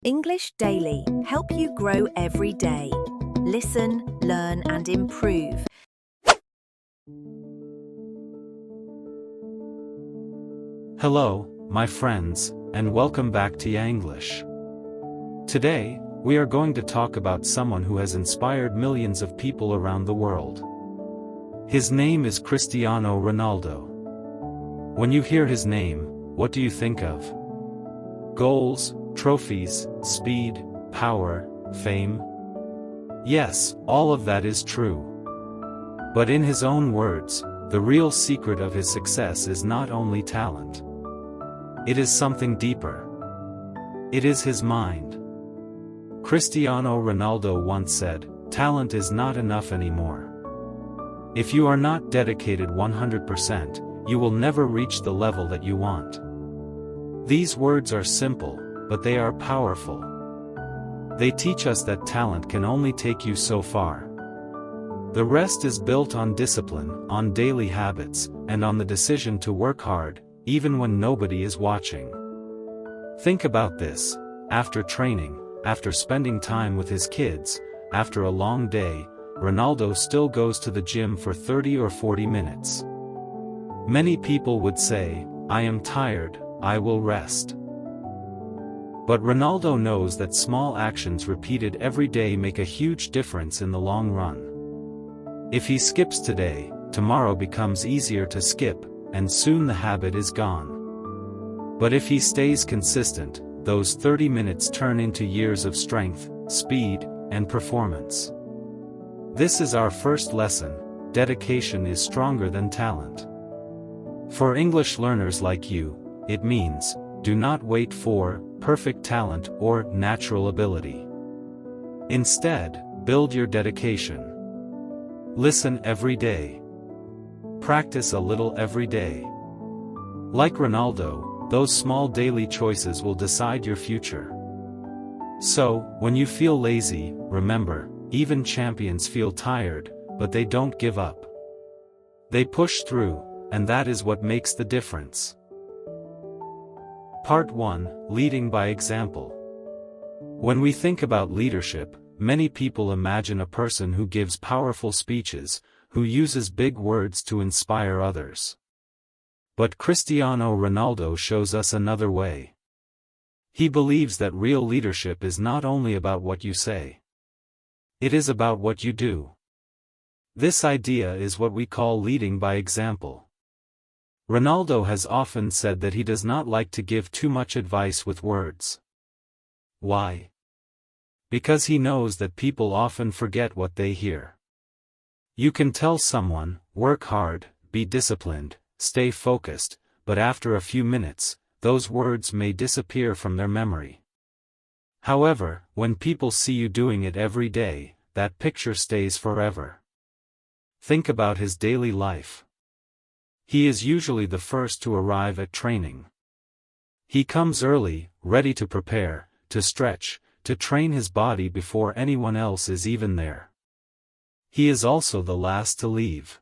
English Daily. Help you grow every day. Listen, learn, and improve. Hello, my friends, and welcome back to Yaa English. Today, we are going to talk about someone who has inspired millions of people around the world. His name is Cristiano Ronaldo. When you hear his name, what do you think of? Goals, trophies, speed, power, fame? Yes, all of that is true. But in his own words, the real secret of his success is not only talent. It is something deeper. It is his mind. Cristiano Ronaldo once said, "Talent is not enough anymore. If you are not dedicated 100%, you will never reach the level that you want." These words are simple, but they are powerful. They teach us that talent can only take you so far. The rest is built on discipline, on daily habits, and on the decision to work hard, even when nobody is watching. Think about this: after training, after spending time with his kids, after a long day, Ronaldo still goes to the gym for 30 or 40 minutes. Many people would say, "I am tired, I will rest." But Ronaldo knows that small actions repeated every day make a huge difference in the long run. If he skips today, tomorrow becomes easier to skip, and soon the habit is gone. But if he stays consistent, those 30 minutes turn into years of strength, speed, and performance. This is our first lesson: dedication is stronger than talent. For English learners like you, it means, do not wait for perfect talent or natural ability. Instead, build your dedication. Listen every day. Practice a little every day. Like Ronaldo, those small daily choices will decide your future. So, when you feel lazy, remember, even champions feel tired, but they don't give up. They push through, and that is what makes the difference. Part 1: Leading by Example. When we think about leadership, many people imagine a person who gives powerful speeches, who uses big words to inspire others. But Cristiano Ronaldo shows us another way. He believes that real leadership is not only about what you say. It is about what you do. This idea is what we call leading by example. Ronaldo has often said that he does not like to give too much advice with words. Why? Because he knows that people often forget what they hear. You can tell someone, work hard, be disciplined, stay focused, but after a few minutes, those words may disappear from their memory. However, when people see you doing it every day, that picture stays forever. Think about his daily life. He is usually the first to arrive at training. He comes early, ready to prepare, to stretch, to train his body before anyone else is even there. He is also the last to leave.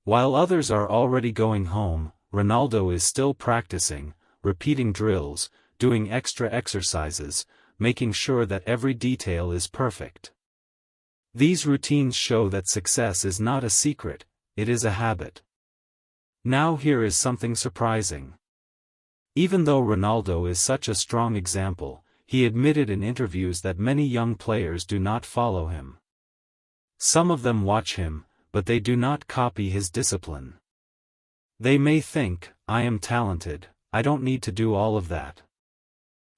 While others are already going home, Ronaldo is still practicing, repeating drills, doing extra exercises, making sure that every detail is perfect. These routines show that success is not a secret, it is a habit. Now here is something surprising. Even though Ronaldo is such a strong example, he admitted in interviews that many young players do not follow him. Some of them watch him, but they do not copy his discipline. They may think, "I am talented, I don't need to do all of that."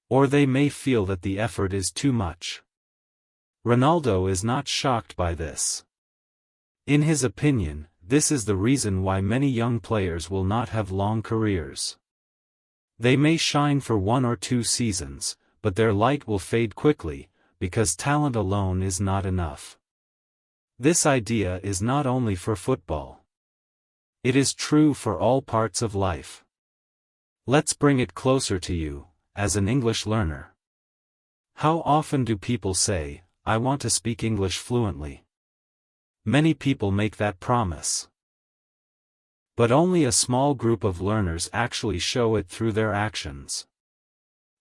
Or they may feel that the effort is too much. Ronaldo is not shocked by this. In his opinion, this is the reason why many young players will not have long careers. They may shine for 1 or 2 seasons, but their light will fade quickly, because talent alone is not enough. This idea is not only for football. It is true for all parts of life. Let's bring it closer to you, as an English learner. How often do people say, "I want to speak English fluently"? Many people make that promise. But only a small group of learners actually show it through their actions.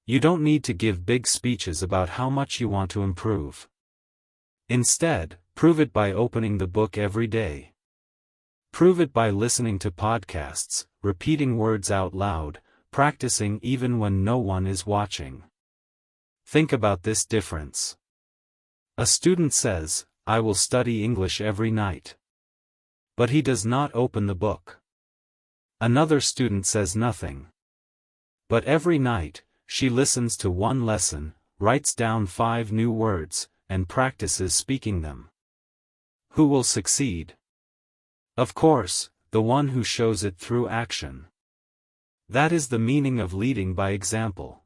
You don't need to give big speeches about how much you want to improve. Instead, prove it by opening the book every day. Prove it by listening to podcasts, repeating words out loud, practicing even when no one is watching. Think about this difference. A student says, "I will study English every night." But he does not open the book. Another student says nothing. But every night, she listens to one lesson, writes down 5 new words, and practices speaking them. Who will succeed? Of course, the one who shows it through action. That is the meaning of leading by example.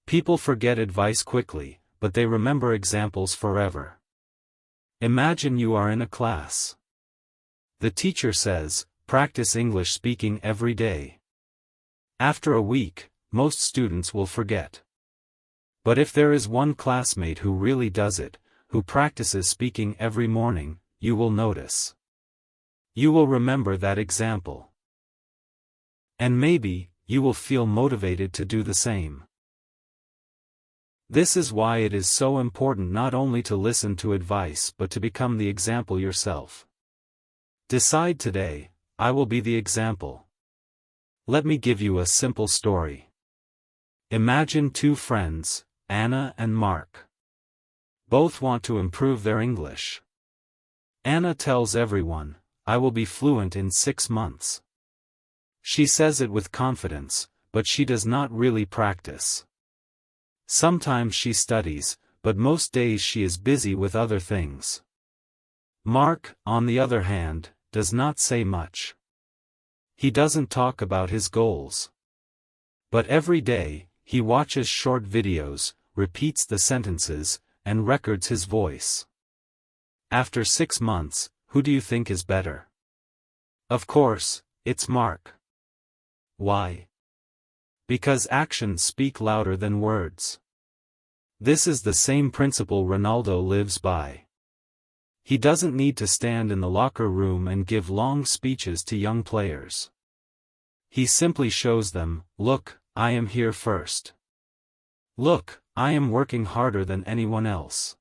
People forget advice quickly, but they remember examples forever. Imagine you are in a class. The teacher says, "Practice English speaking every day." After a week, most students will forget. But if there is one classmate who really does it, who practices speaking every morning, you will notice. You will remember that example. And maybe, you will feel motivated to do the same. This is why it is so important not only to listen to advice but to become the example yourself. Decide today, "I will be the example." Let me give you a simple story. Imagine 2 friends, Anna and Mark. Both want to improve their English. Anna tells everyone, "I will be fluent in 6 months." She says it with confidence, but she does not really practice. Sometimes she studies, but most days she is busy with other things. Mark, on the other hand, does not say much. He doesn't talk about his goals. But every day, he watches short videos, repeats the sentences, and records his voice. After 6 months, who do you think is better? Of course, it's Mark. Why? Because actions speak louder than words. This is the same principle Ronaldo lives by. He doesn't need to stand in the locker room and give long speeches to young players. He simply shows them, "Look, I am here first. Look, I am working harder than anyone else.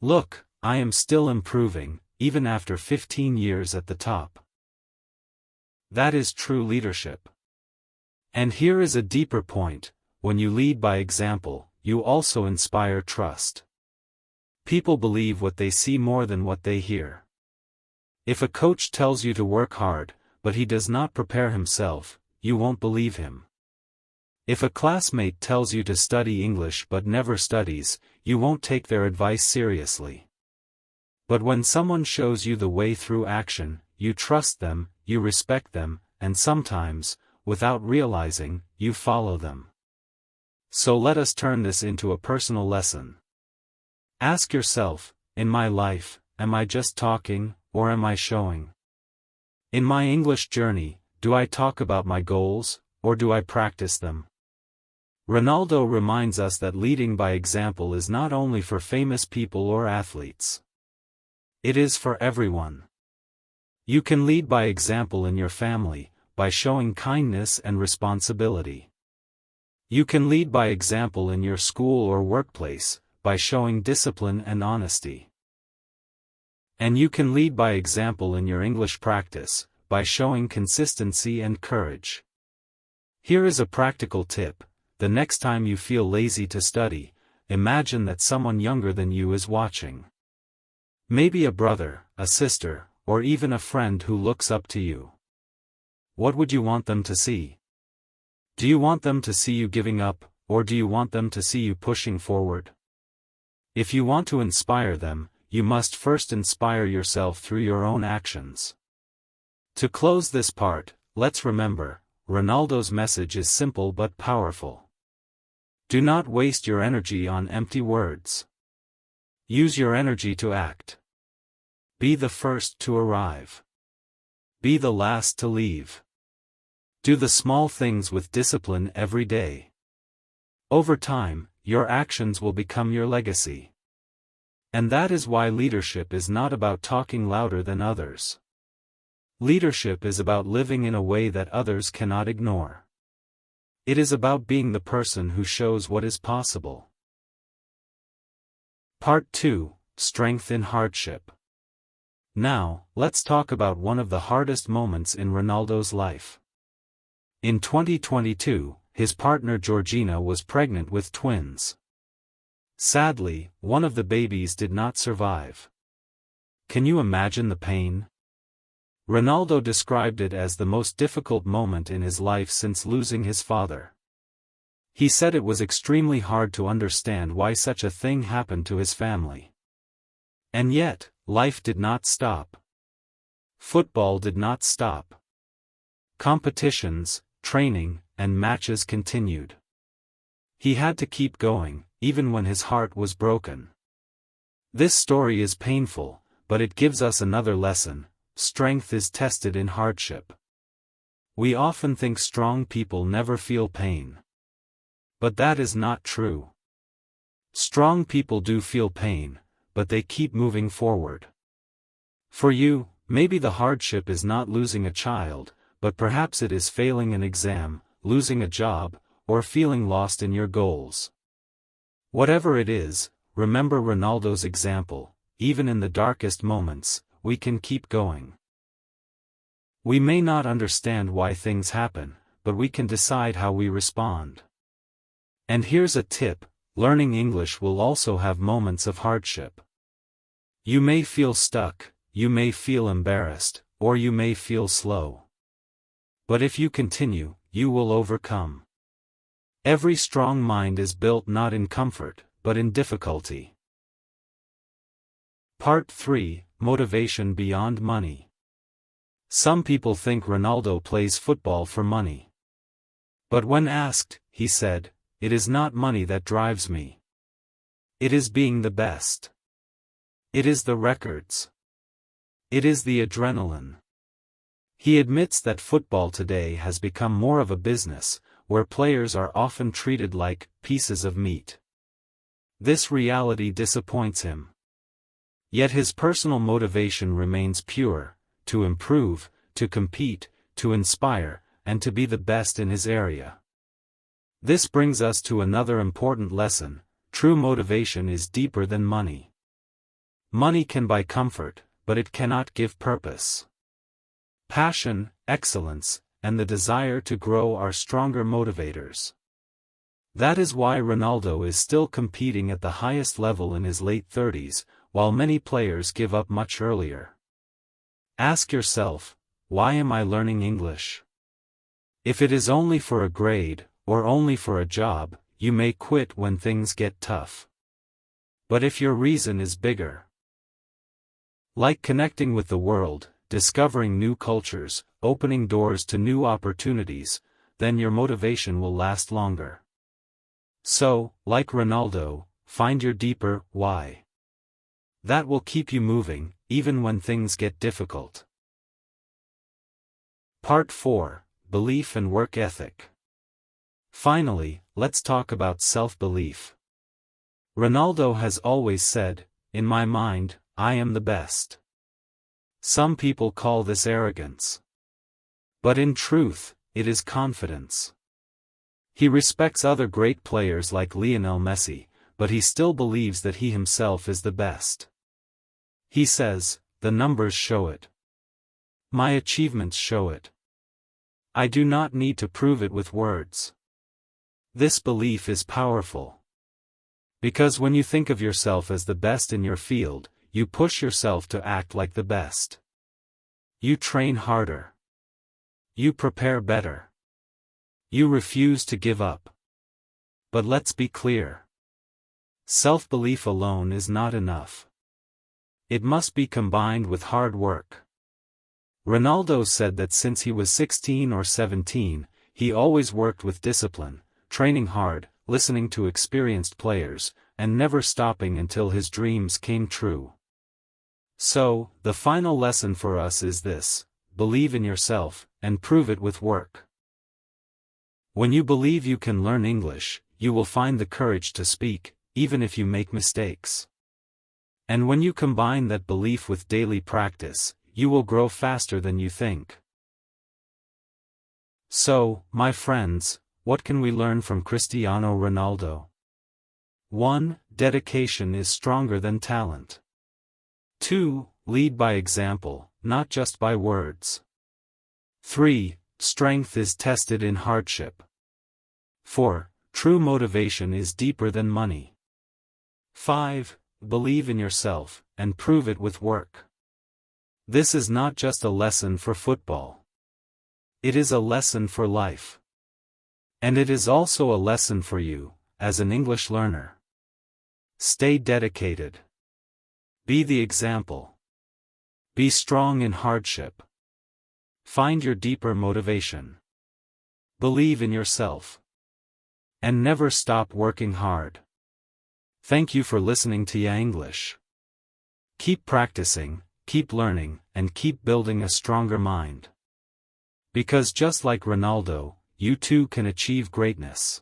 Look, I am still improving, even after 15 years at the top." That is true leadership. And here is a deeper point: when you lead by example, you also inspire trust. People believe what they see more than what they hear. If a coach tells you to work hard, but he does not prepare himself, you won't believe him. If a classmate tells you to study English but never studies, you won't take their advice seriously. But when someone shows you the way through action, you trust them, you respect them, and sometimes, without realizing, you follow them. So let us turn this into a personal lesson. Ask yourself, in my life, am I just talking, or am I showing? In my English journey, do I talk about my goals, or do I practice them? Ronaldo reminds us that leading by example is not only for famous people or athletes. It is for everyone. You can lead by example in your family, by showing kindness and responsibility. You can lead by example in your school or workplace, by showing discipline and honesty. And you can lead by example in your English practice, by showing consistency and courage. Here is a practical tip: the next time you feel lazy to study, imagine that someone younger than you is watching. Maybe a brother, a sister, or even a friend who looks up to you. What would you want them to see? Do you want them to see you giving up, or do you want them to see you pushing forward? If you want to inspire them, you must first inspire yourself through your own actions. To close this part, let's remember, Ronaldo's message is simple but powerful. Do not waste your energy on empty words. Use your energy to act. Be the first to arrive. Be the last to leave. Do the small things with discipline every day. Over time, your actions will become your legacy. And that is why leadership is not about talking louder than others. Leadership is about living in a way that others cannot ignore. It is about being the person who shows what is possible. Part 2, Strength in Hardship. Now, let's talk about one of the hardest moments in Ronaldo's life. In 2022, his partner Georgina was pregnant with twins. Sadly, one of the babies did not survive. Can you imagine the pain? Ronaldo described it as the most difficult moment in his life since losing his father. He said it was extremely hard to understand why such a thing happened to his family. And yet, life did not stop. Football did not stop. Competitions, training, and matches continued. He had to keep going, even when his heart was broken. This story is painful, but it gives us another lesson: strength is tested in hardship. We often think strong people never feel pain. But that is not true. Strong people do feel pain, but they keep moving forward. For you, maybe the hardship is not losing a child, but perhaps it is failing an exam, losing a job, or feeling lost in your goals. Whatever it is, remember Ronaldo's example: even in the darkest moments, we can keep going. We may not understand why things happen, but we can decide how we respond. And here's a tip: learning English will also have moments of hardship. You may feel stuck, you may feel embarrassed, or you may feel slow. But if you continue, you will overcome. Every strong mind is built not in comfort, but in difficulty. Part 3, Motivation Beyond Money. Some people think Ronaldo plays football for money. But when asked, he said, "It is not money that drives me. It is being the best. It is the records. It is the adrenaline." He admits that football today has become more of a business, where players are often treated like pieces of meat. This reality disappoints him. Yet his personal motivation remains pure: to improve, to compete, to inspire, and to be the best in his area. This brings us to another important lesson: true motivation is deeper than money. Money can buy comfort, but it cannot give purpose. Passion, excellence, and the desire to grow are stronger motivators. That is why Ronaldo is still competing at the highest level in his late 30s, while many players give up much earlier. Ask yourself, why am I learning English? If it is only for a grade, or only for a job, you may quit when things get tough. But if your reason is bigger, like connecting with the world, discovering new cultures, opening doors to new opportunities, then your motivation will last longer. So, like Ronaldo, find your deeper why. That will keep you moving, even when things get difficult. Part 4, Belief and Work Ethic. Finally, let's talk about self-belief. Ronaldo has always said, "In my mind, I am the best." Some people call this arrogance. But in truth, it is confidence. He respects other great players like Lionel Messi, but he still believes that he himself is the best. He says, "The numbers show it. My achievements show it. I do not need to prove it with words." This belief is powerful. Because when you think of yourself as the best in your field, you push yourself to act like the best. You train harder. You prepare better. You refuse to give up. But let's be clear. Self-belief alone is not enough. It must be combined with hard work. Ronaldo said that since he was 16 or 17, he always worked with discipline, training hard, listening to experienced players, and never stopping until his dreams came true. So, the final lesson for us is this: believe in yourself, and prove it with work. When you believe you can learn English, you will find the courage to speak, even if you make mistakes. And when you combine that belief with daily practice, you will grow faster than you think. So, my friends, What can we learn from Cristiano Ronaldo? 1. Dedication is stronger than talent. 2. Lead by example, not just by words. 3. Strength is tested in hardship. 4. True motivation is deeper than money. 5. Believe in yourself, and prove it with work. This is not just a lesson for football. It is a lesson for life. And it is also a lesson for you, as an English learner. Stay dedicated. Be the example. Be strong in hardship. Find your deeper motivation. Believe in yourself. And never stop working hard. Thank you for listening to Yaa English. Keep practicing, keep learning, and keep building a stronger mind. Because just like Ronaldo, you too can achieve greatness.